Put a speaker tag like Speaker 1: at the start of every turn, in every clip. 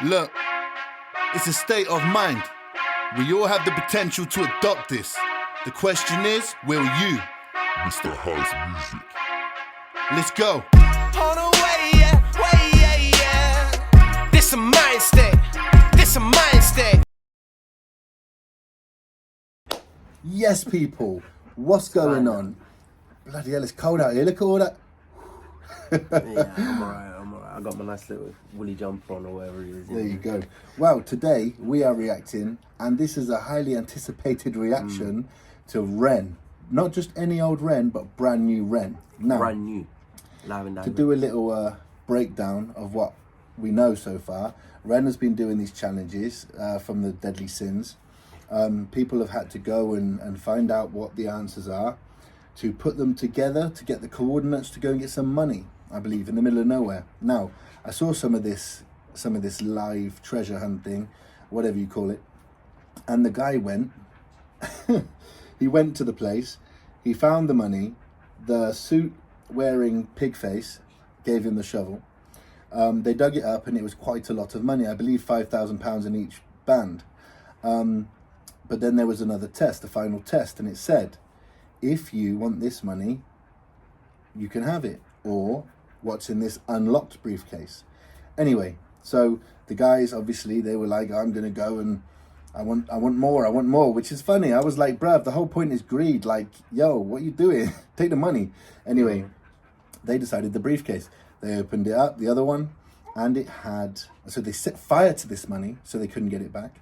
Speaker 1: Look, it's a state of mind. We all have the potential to adopt this. The question is, will you?
Speaker 2: Mr. House Music.
Speaker 1: Let's go.
Speaker 3: On the way, yeah. This a mind state. This a mind state.
Speaker 4: Yes, people, what's going on? Bloody hell, it's cold out here. Look at all that.
Speaker 5: Yeah, I'm alright. I got my nice little woolly jumper on or whatever it is.
Speaker 4: There you go. Well, today we are reacting, and this is a highly anticipated reaction to REN. Not just any old REN, but brand new REN. Now,
Speaker 5: Brand new. Live and
Speaker 4: to
Speaker 5: direct.
Speaker 4: do a little breakdown of what we know so far, REN has been doing these challenges from the Deadly Sins. People have had to go and find out what the answers are, to put them together, to get the coordinates to go and get some money, I believe, in the middle of nowhere. Now, I saw some of this live treasure hunting, whatever you call it, and the guy went, he went to the place, he found the money, the suit wearing pig face gave him the shovel. They dug it up and it was quite a lot of money, I believe £5,000 in each band. But then there was another test, the final test, and it said, if you want this money, you can have it, or what's in this unlocked briefcase. Anyway, so the guys, obviously, they were like, I'm gonna go and I want more, which is funny. I was like, bruv, the whole point is greed. Like, yo, what you doing? Take the money. Anyway, they decided the briefcase. They opened it up, the other one, and it had, so they set fire to this money so they couldn't get it back.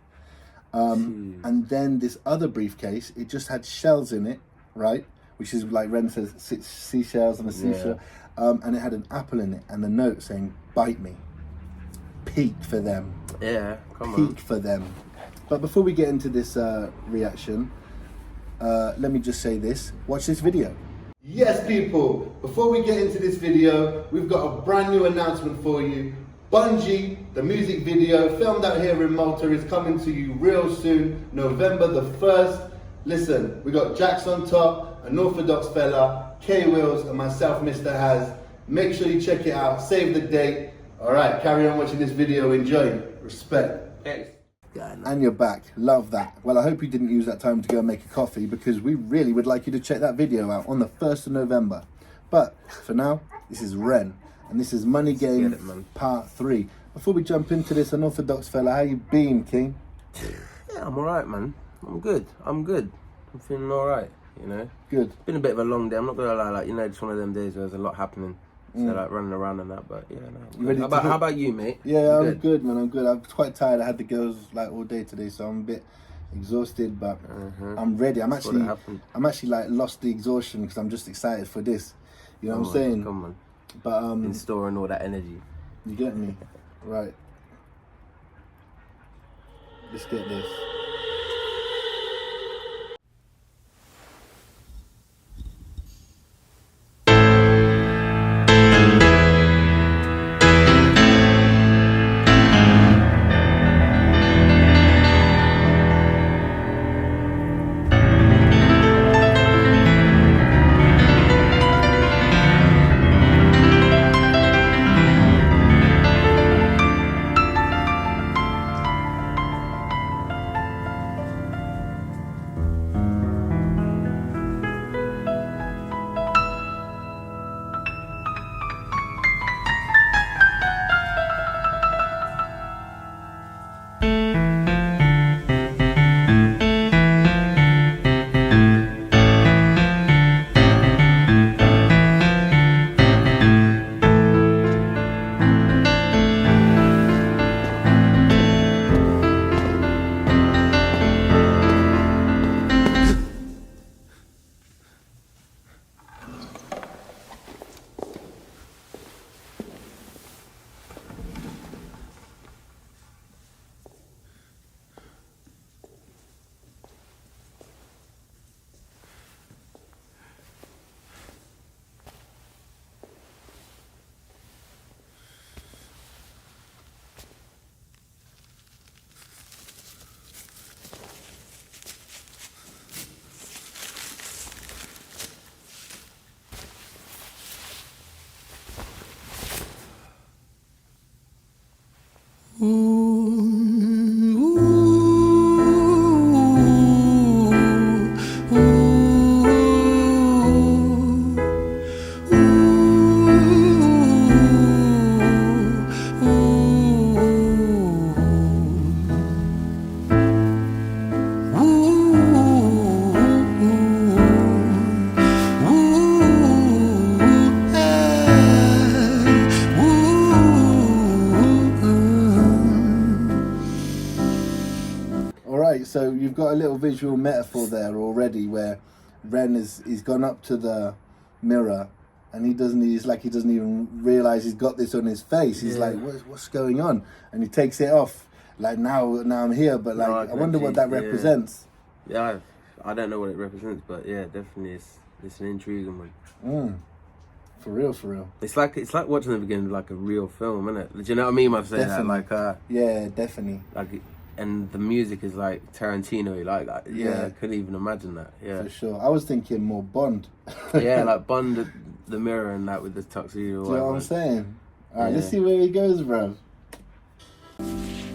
Speaker 4: And then this other briefcase, it just had shells in it, right? Which is like Ren says, seashells on a seashore. And it had an apple in it and a note saying, bite me. Peak for them.
Speaker 5: Yeah, come on.
Speaker 4: Peak for them. But before we get into this reaction, let me just say this. Watch this video. Yes, people, before we get into this video, we've got a brand new announcement for you. Bungie, the music video filmed out here in Malta, is coming to you real soon, November the 1st. Listen, we got Jax on top, an orthodox fella, K-Wills, and myself, Mr. Haz. Make sure you check it out, save the date. All right, carry on watching this video, enjoy, respect. And you're back, love that. Well, I hope you didn't use that time to go and make a coffee, because we really would like you to check that video out on the 1st of November. But for now, this is REN. And this is Money Game Part 3. Before we jump into this, unorthodox fella, how you been, King?
Speaker 5: Yeah, I'm alright, man. I'm good. I'm feeling alright, you know.
Speaker 4: Good.
Speaker 5: It's been a bit of a long day. I'm not gonna lie, like, you know, it's one of them days where there's a lot happening. So like running around and that, but yeah, no. How about you, mate?
Speaker 4: Yeah, I'm good, man. I'm good. I'm quite tired. I had the girls like all day today, so I'm a bit exhausted, but I'm ready. I'm actually like lost the exhaustion because I'm just excited for this. You know what I'm saying?
Speaker 5: Come on.
Speaker 4: But
Speaker 5: in storing all that energy.
Speaker 4: You get me? Right. Let's get this. Ooh. So you've got a little visual metaphor there already, where Ren he's gone up to the mirror, and he doesn't even realize he's got this on his face. He's like, what's going on? And he takes it off. Like now I'm here, but like I wonder what that represents.
Speaker 5: Yeah, I don't know what it represents, but yeah, definitely it's an intriguing one.
Speaker 4: For real.
Speaker 5: It's like watching the beginning of like a real film, isn't it? Do you know what I mean? I'm saying that, like
Speaker 4: yeah, definitely.
Speaker 5: Like, and the music is like Tarantino, like I couldn't even imagine that. Yeah,
Speaker 4: for sure. I was thinking more Bond.
Speaker 5: Yeah, like Bond, the mirror, and that with the tuxedo.
Speaker 4: Do you know what I'm saying? All right, let's see where he goes, bro.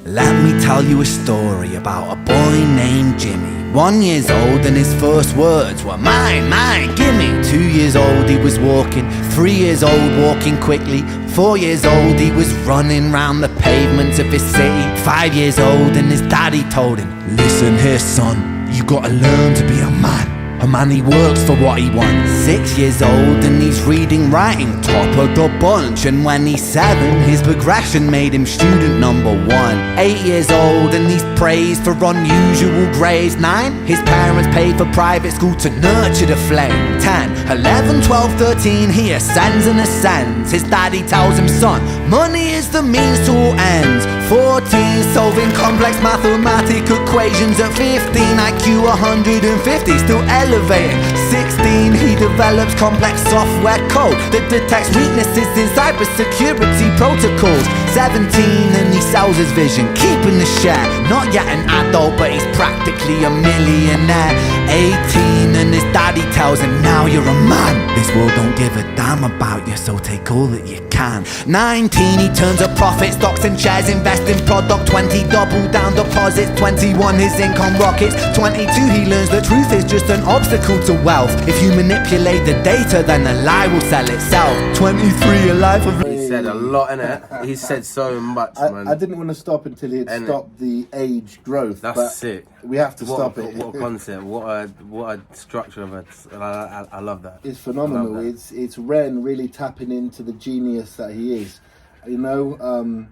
Speaker 6: Let me tell you a story about a boy named Jimmy. 1 year old and his first words were mine, gimme. 2 years old he was walking, 3 years old walking quickly. 4 years old he was running round the pavements of his city. 5 years old and his daddy told him, listen here son, you gotta learn to be a man. A man, he works for what he wants. 6 years old and he's reading, writing, top of the bunch. And when he's 7, his progression made him student number 1. 8 years old and he's praised for unusual grades. 9, his parents paid for private school to nurture the flame. 10, 11, 12, 13, he ascends and ascends. His daddy tells him, son, money is the means to all ends. 14, solving complex mathematical equations. At 15, IQ 150, still elevating. 16, he develops complex software code that detects weaknesses in cybersecurity protocols. 17, and he sells his vision, keeping the share. Not yet an adult, but he's practically a millionaire. 18, and his daddy tells him, now you're a man. This world don't give a damn about you, so take all that you can. 19, he turns a profit, stocks and shares, invest in product. 20, double down deposits. 21, his income rockets. 22, he learns the truth is just an obstacle to wealth. If you manipulate the data, then the lie will sell itself. 23, a life of...
Speaker 5: He said a lot in it. He said so much, man.
Speaker 4: I didn't want to stop until he had stopped the age growth.
Speaker 5: That's sick.
Speaker 4: We have to stop it.
Speaker 5: What a concept! What a structure of it! I love that.
Speaker 4: It's phenomenal. It's Ren really tapping into the genius that he is. You know,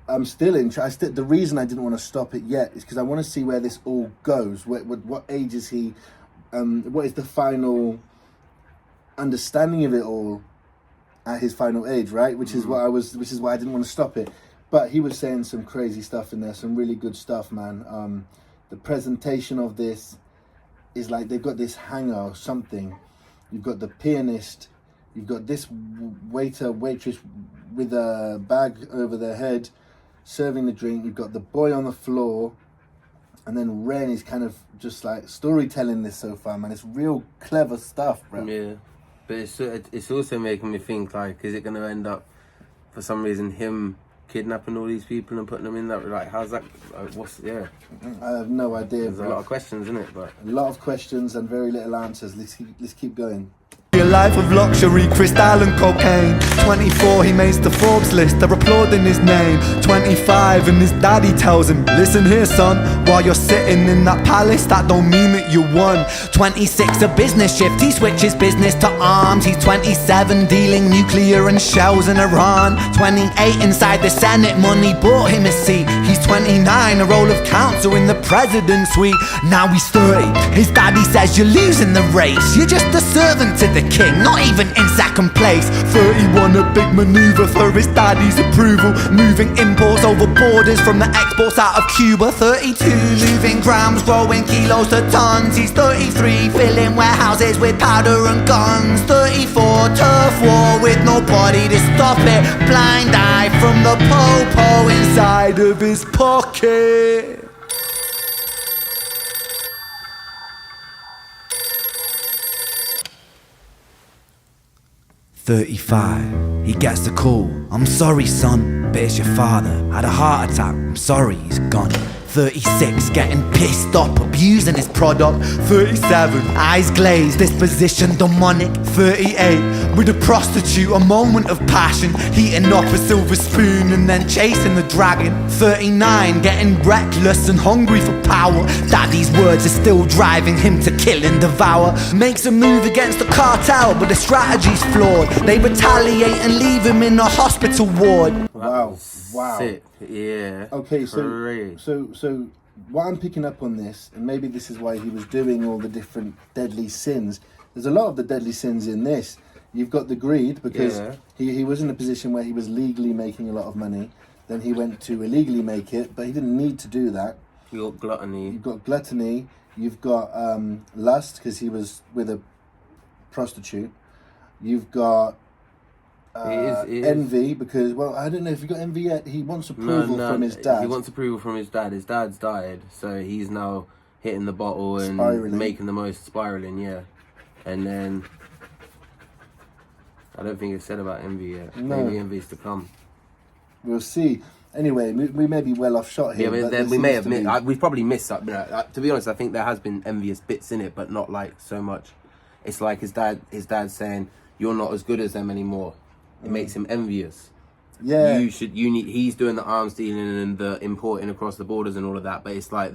Speaker 4: I'm still interested. The reason I didn't want to stop it yet is because I want to see where this all goes. What age is he? What is the final understanding of it all at his final age, right? Which is why I didn't want to stop it. But he was saying some crazy stuff in there, some really good stuff, man. The presentation of this is like they've got this hanger or something. You've got the pianist, you've got this waitress with a bag over their head serving the drink, you've got the boy on the floor, and then Ren is kind of just like storytelling this so far, man. It's real clever stuff, bro.
Speaker 5: Yeah, but it's also making me think, like, is it going to end up, for some reason, him kidnapping all these people and putting them in that, like, how's that,
Speaker 4: I have no idea.
Speaker 5: There's a lot of questions, isn't it? But
Speaker 4: a lot of questions and very little answers. Let's keep going.
Speaker 6: A life of luxury, crystal and cocaine. 24, he makes the Forbes list, they're applauding his name. 25, and his daddy tells him, listen here son, while you're sitting in that palace, that don't mean that you won. 26, a business shift, he switches business to arms. He's 27, dealing nuclear and shells in Iran. 28, inside the Senate, money bought him a seat. He's 29, a role of counsel in the president's suite. Now he's 30, his daddy says you're losing the race, you're just a servant to the king, not even in second place. 31, a big maneuver for his daddy's approval, moving imports over borders from the exports out of Cuba. 32, moving grams, growing kilos to tons. He's 33, filling warehouses with powder and guns. 34, turf war with nobody to stop it. Blind eye from the po-po inside of his pocket. 35, he gets the call. I'm sorry son, but it's your father. Had a heart attack, I'm sorry, he's gone. 36, getting pissed up, abusing his product. 37, eyes glazed, disposition demonic. 38, with a prostitute, a moment of passion, heating up a silver spoon and then chasing the dragon. 39, getting reckless and hungry for power. Daddy's words are still driving him to kill and devour. Makes a move against the cartel, but the strategy's flawed. They retaliate and leave him in a hospital ward.
Speaker 4: Wow.
Speaker 5: Sick. Yeah.
Speaker 4: Okay, so what I'm picking up on this, and maybe this is why he was doing all the different deadly sins. There's a lot of the deadly sins in this. You've got the greed, because he was in a position where he was legally making a lot of money. Then he went to illegally make it, but he didn't need to do that.
Speaker 5: You got gluttony.
Speaker 4: You've got gluttony. You've got lust, because he was with a prostitute. You've got envy, because, well, I don't know if you've got envy yet. He wants approval from his dad.
Speaker 5: He wants approval from his dad. His dad's died, so he's now hitting the bottle and making the most, spiraling, yeah. And then I don't think it's said about envy yet.
Speaker 4: No.
Speaker 5: Maybe envy's to come.
Speaker 4: We'll see. Anyway, we may be well off shot here.
Speaker 5: Yeah, but then we may have missed. We've probably missed something. To be honest, I think there has been envious bits in it, but not like so much. It's like his dad saying, "You're not as good as them anymore." It makes him envious.
Speaker 4: Yeah.
Speaker 5: He's doing the arms dealing and the importing across the borders and all of that, but it's like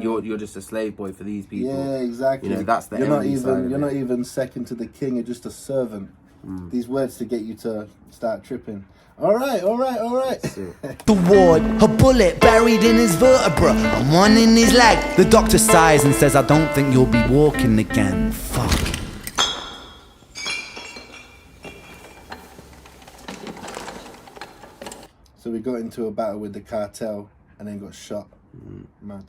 Speaker 5: you're just a slave boy for these people.
Speaker 4: Yeah, exactly.
Speaker 5: You know, that's the
Speaker 4: you're not
Speaker 5: envy
Speaker 4: even
Speaker 5: side of
Speaker 4: you're
Speaker 5: it.
Speaker 4: not even second to the king. You're just a servant. These words to get you to start tripping. All right.
Speaker 6: The ward, a bullet buried in his vertebra and one in his leg. The doctor sighs and says, I don't think you'll be walking again. Fuck.
Speaker 4: So we got into a battle with the cartel and then got shot. Mad.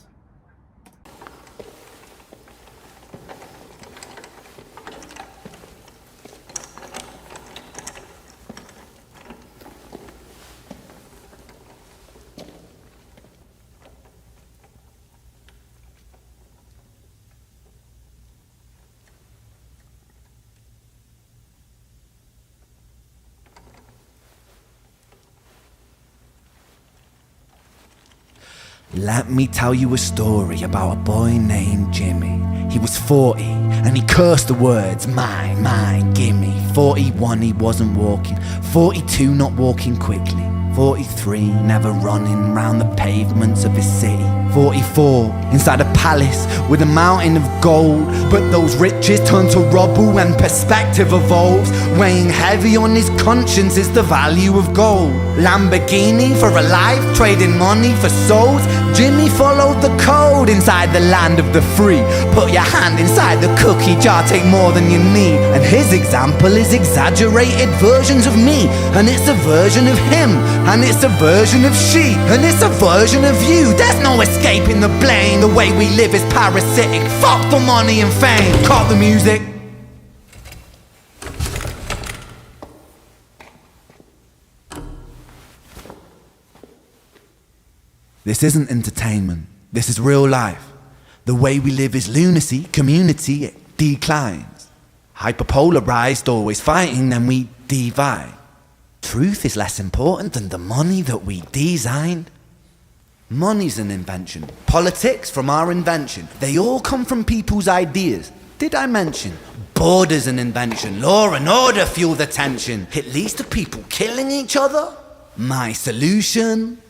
Speaker 6: Let me tell you a story about a boy named Jimmy. He was 40 and he cursed the words, mine, gimme. 41 he wasn't walking, 42 not walking quickly, 43 never running round the pavements of his city, 44 inside a palace with a mountain of gold. But those riches turn to rubble when perspective evolves. Weighing heavy on his conscience is the value of gold. Lamborghini for a life, trading money for souls. Jimmy followed the code inside the land of the free. Put your hand inside the cookie jar, take more than you need. And his example is exaggerated versions of me. And it's a version of him, and it's a version of she, and it's a version of you. There's no escaping the blame. The way we live is parasitic. Fuck the money and fame. Cut the music. This isn't entertainment, this is real life. The way we live is lunacy, community, it declines. Hyperpolarized, always fighting, then we divide. Truth is less important than the money that we designed. Money's an invention, politics from our invention. They all come from people's ideas. Did I mention? Border's an invention, law and order fuel the tension. It leads to people killing each other. My solution?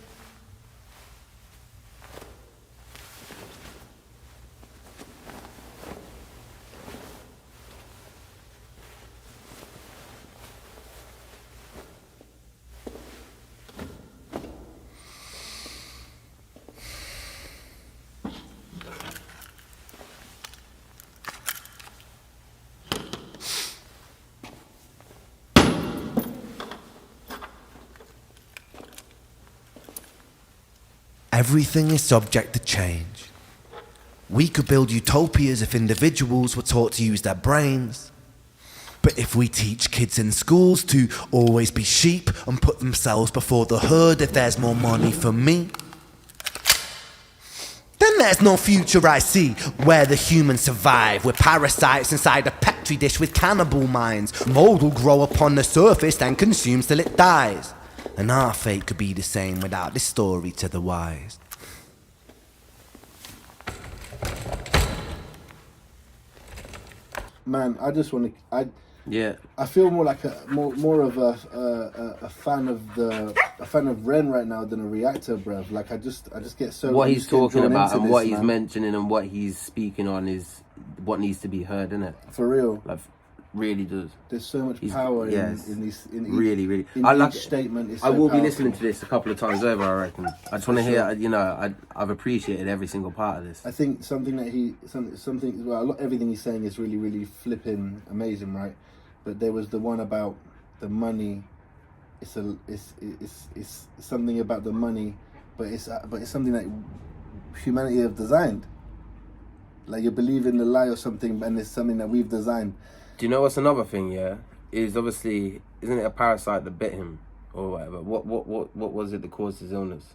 Speaker 6: Everything is subject to change. We could build utopias if individuals were taught to use their brains. But if we teach kids in schools to always be sheep and put themselves before the herd if there's more money for me, then there's no future I see where the humans survive. We're parasites inside a petri dish with cannibal minds. Mold will grow upon the surface then consumes till it dies. And our fate could be the same without this story to the wise.
Speaker 4: Man, I just want to.
Speaker 5: Yeah.
Speaker 4: I feel more like more of a fan of REN right now than a reactor, bruv. Like I just get so.
Speaker 5: What he's talking about and what he's
Speaker 4: man.
Speaker 5: mentioning and what he's speaking on is what needs to be heard, innit?
Speaker 4: For real.
Speaker 5: Like, really does.
Speaker 4: There's so much
Speaker 5: He's-
Speaker 4: power
Speaker 5: yes.
Speaker 4: in each,
Speaker 5: Really.
Speaker 4: in
Speaker 5: I like
Speaker 4: each statement. It's
Speaker 5: I
Speaker 4: so
Speaker 5: will be
Speaker 4: powerful.
Speaker 5: listening to this a couple of times over, I reckon. I just want to hear, you know, I've appreciated every single part of this.
Speaker 4: I think something that everything he's saying is really, really flipping amazing, right? But there was the one about the money. It's something about the money, but it's something that humanity have designed. Like you believe in the lie or something, and it's something that we've designed.
Speaker 5: Do you know what's another thing? Yeah, is obviously isn't it a parasite that bit him or whatever? What was it that caused his illness?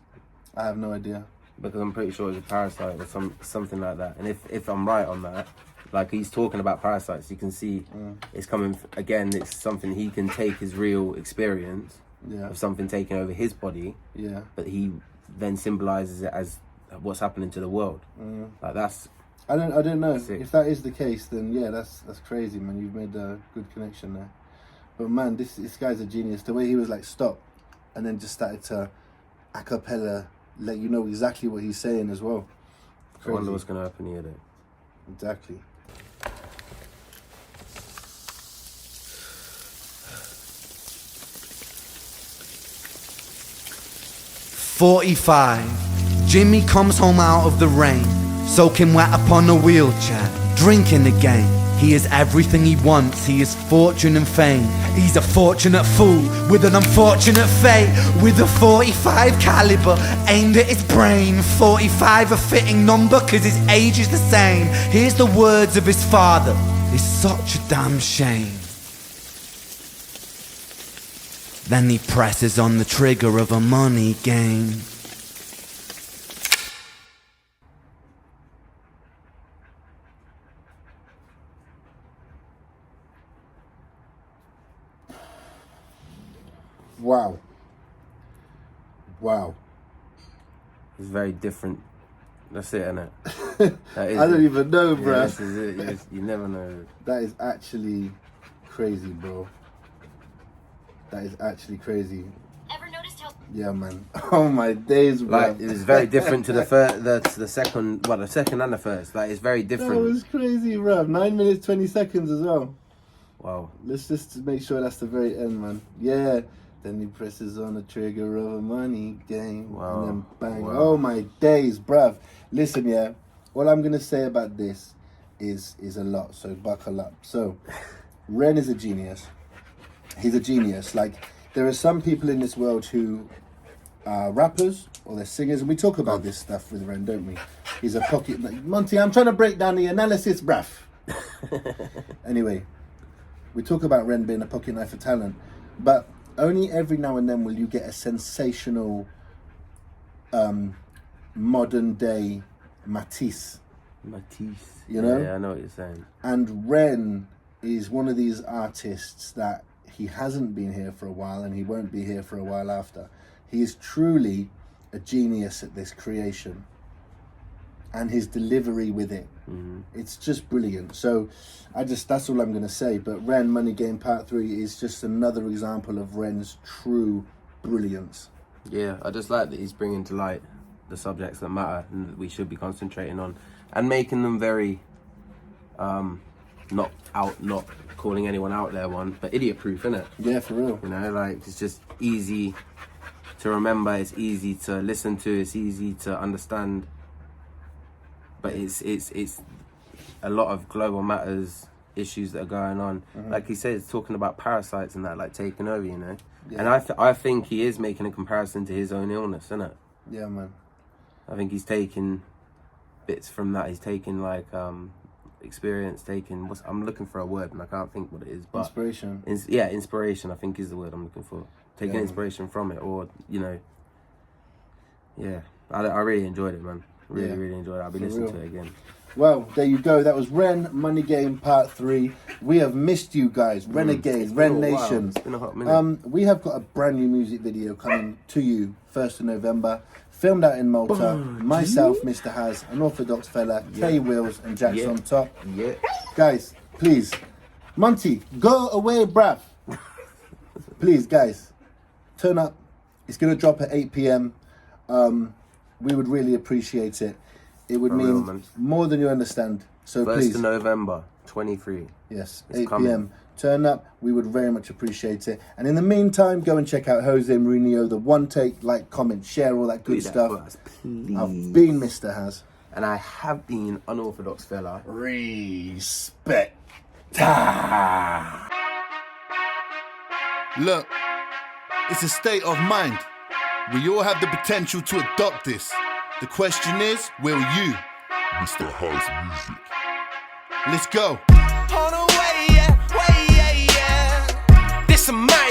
Speaker 4: I have no idea.
Speaker 5: Because I'm pretty sure it was a parasite or something like that. And if I'm right on that, like he's talking about parasites, you can see it's coming again. It's something he can take his real experience of something taking over his body.
Speaker 4: Yeah.
Speaker 5: But he then symbolizes it as what's happening to the world. Like that's.
Speaker 4: I don't know.
Speaker 5: Sick.
Speaker 4: If that is the case, then yeah, that's crazy, man. You've made a good connection there. But man, this guy's a genius. The way he was like, stop, and then just started to a cappella let you know exactly what he's saying as well.
Speaker 5: I wonder what's going to happen here then.
Speaker 4: Exactly.
Speaker 6: "45. Jimmy comes home out of the rain, soaking wet upon a wheelchair, drinking again. He is everything he wants, he is fortune and fame. He's a fortunate fool with an unfortunate fate. With a 45 caliber aimed at his brain. 45 a fitting number cause his age is the same. Here's the words of his father, it's such a damn shame. Then he presses on the trigger of a money game.
Speaker 4: Wow.
Speaker 5: It's very different. That's it, innit? That is
Speaker 4: I don't
Speaker 5: it.
Speaker 4: even know,
Speaker 5: Yeah,
Speaker 4: bruh.
Speaker 5: this is it. You never know.
Speaker 4: That is actually crazy, bro. That is actually crazy.
Speaker 7: Ever noticed how
Speaker 4: Yeah, man. Oh my days, bro.
Speaker 5: Like it's very different to the first, the second, well, the second and the first. Like it's very
Speaker 4: That
Speaker 5: different.
Speaker 4: was crazy, bro. 9 minutes 20 seconds as well.
Speaker 5: Wow.
Speaker 4: Let's just make sure that's the very end, man. Yeah. Then he presses on the trigger of a money game.
Speaker 5: Wow.
Speaker 4: And then bang.
Speaker 5: Wow.
Speaker 4: Oh my days, bruv. Listen, yeah. All I'm gonna say about this is a lot. So buckle up. So Ren is a genius. He's a genius. Like there are some people in this world who are rappers or they're singers, and we talk about this stuff with Ren, don't we? He's a pocket. Like, Monty, I'm trying to break down the analysis, bruv. Anyway, we talk about Ren being a pocket knife of talent, but only every now and then will you get a sensational modern day Matisse.
Speaker 5: Matisse.
Speaker 4: You know?
Speaker 5: Yeah, I know what you're saying.
Speaker 4: And Ren is one of these artists that he hasn't been here for a while and he won't be here for a while after. He is truly a genius at this creation and his delivery with it. It's just brilliant. So that's all I'm going to say. But Ren Money Game Part 3 is just another example of Ren's true brilliance.
Speaker 5: Yeah, I just like that he's bringing to light the subjects that matter and that we should be concentrating on and making them very, not calling anyone out there one, but idiot proof, innit?
Speaker 4: Yeah, for real.
Speaker 5: You know, like it's just easy to remember, it's easy to listen to, it's easy to understand. But it's a lot of global matters issues that are going on. Like he said, it's talking about parasites and that, like taking over, you know. Yeah. And I think he is making a comparison to his own illness, isn't it?
Speaker 4: Yeah, man.
Speaker 5: I think he's taking bits from that. He's taking like experience. I'm looking for a word and I can't think what it is. But
Speaker 4: inspiration.
Speaker 5: Inspiration. I think is the word I'm looking for. Taking
Speaker 4: Yeah,
Speaker 5: inspiration from it, or you know. Yeah, I really enjoyed it, man. Really enjoyed it. I'll be listening to it again.
Speaker 4: Well, there you go. That was Ren Money Game Part 3. We have missed you guys, Renegades, Ren Nation.
Speaker 5: It's been a hot minute.
Speaker 4: We have got a brand new music video coming to you 1st of November. Filmed out in Malta. Myself, Mr. Haz, an Orthodox fella, K Wills and Jack's on top.
Speaker 5: Yeah.
Speaker 4: Guys, please. Monty, go away, bruv. Please, guys, turn up. It's going to drop at 8 p.m. We would really appreciate it. It would mean more than you understand. So
Speaker 5: 1st
Speaker 4: please.
Speaker 5: of November, 23.
Speaker 4: Yes,
Speaker 5: It's
Speaker 4: 8
Speaker 5: coming.
Speaker 4: p.m. turn up. We would very much appreciate it. And in the meantime, go and check out Jose Mourinho, the One Take, like, comment, share, all that good
Speaker 5: Do that
Speaker 4: stuff.
Speaker 5: for us, please.
Speaker 4: I've been Mr. Has.
Speaker 5: And I have been unorthodox fella.
Speaker 4: Respect.
Speaker 1: Look, it's a state of mind. We all have the potential to adopt this. The question is, will you?
Speaker 2: Mr. House Music.
Speaker 1: Let's go.
Speaker 3: On the way, yeah, way, yeah, yeah. This a mind